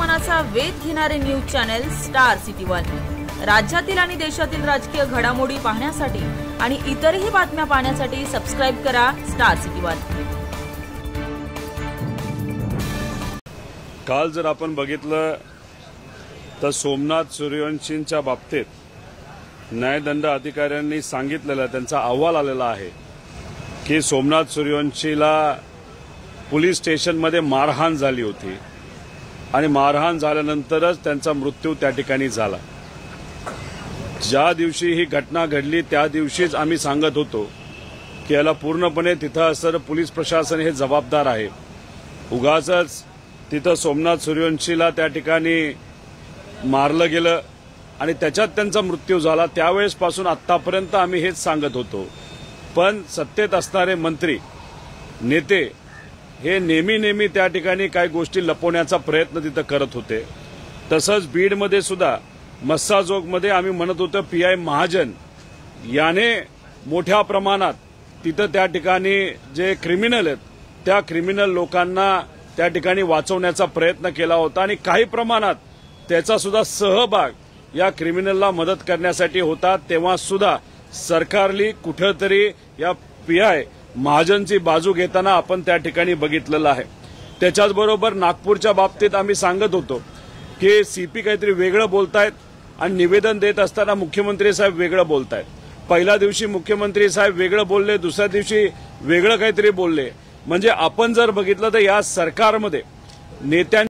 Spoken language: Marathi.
मनाचा वेध घेणारे news channel star city one. राज्यातील आणि देशातील राजकीय घडामोडी पाहण्यासाठी आणि इतरही बातम्या पाहण्यासाठी सबस्क्राइब करा स्टार सिटी वन। काल जर आपण बघितलं तर सोमनाथ सूर्यवंशींच्या बाबतीत न्यायदंड अधिकाऱ्यांनी सांगितलेला त्यांचा अहवाल आलेला आहे की सोमनाथ सूर्यवंशीला पोलीस स्टेशनमध्ये मारहाण झाली होती आणि मारहाण झाल्यानंतरच त्यांचा मृत्यू त्या ठिकाणी झाला। ज्या दिवशी ही घटना घडली त्या दिवशीच आम्ही सांगत होतो की याला पूर्णपणे तिथं असणारं पोलीस प्रशासन हे जबाबदार आहे। उगाचच तिथं सोमनाथ सूर्यवंशीला त्या ठिकाणी मारलं गेलं आणि त्याच्यात त्यांचा मृत्यू झाला। त्यावेळेसपासून आतापर्यंत आम्ही हेच सांगत होतो, पण सत्तेत असणारे मंत्री नेते हे नेहमी त्या ठिकाणी काही गोष्टी लपवण्याचा प्रयत्न तिथं करत होते। तसंच बीडमध्ये सुद्धा मस्साजोगमध्ये आम्ही म्हणत होतो पीआय महाजन याने मोठ्या प्रमाणात तिथं त्या ठिकाणी जे क्रिमिनल आहेत त्या क्रिमिनल लोकांना त्या ठिकाणी वाचवण्याचा प्रयत्न केला होता आणि काही प्रमाणात त्याचा सुद्धा सहभाग या क्रिमिनलला मदत करण्यासाठी होता। तेव्हा सुद्धा सरकारली कुठेतरी या पीआय महाजनची बाजू घेताना आपण त्या ठिकाणी बघितलेलं आहे। त्याच्याच बरोबर नागपूरच्या बाबतीत आम्ही सांगत होतो की सीपी काहीतरी वेगळं बोलतायत आणि निवेदन देत असताना मुख्यमंत्री साहेब वेगळं बोलतायत। पहिल्या दिवशी मुख्यमंत्री साहेब वेगळं बोलले, दुसऱ्या दिवशी वेगळं काहीतरी बोलले। म्हणजे आपण जर बघितलं तर या सरकारमध्ये नेत्यांनी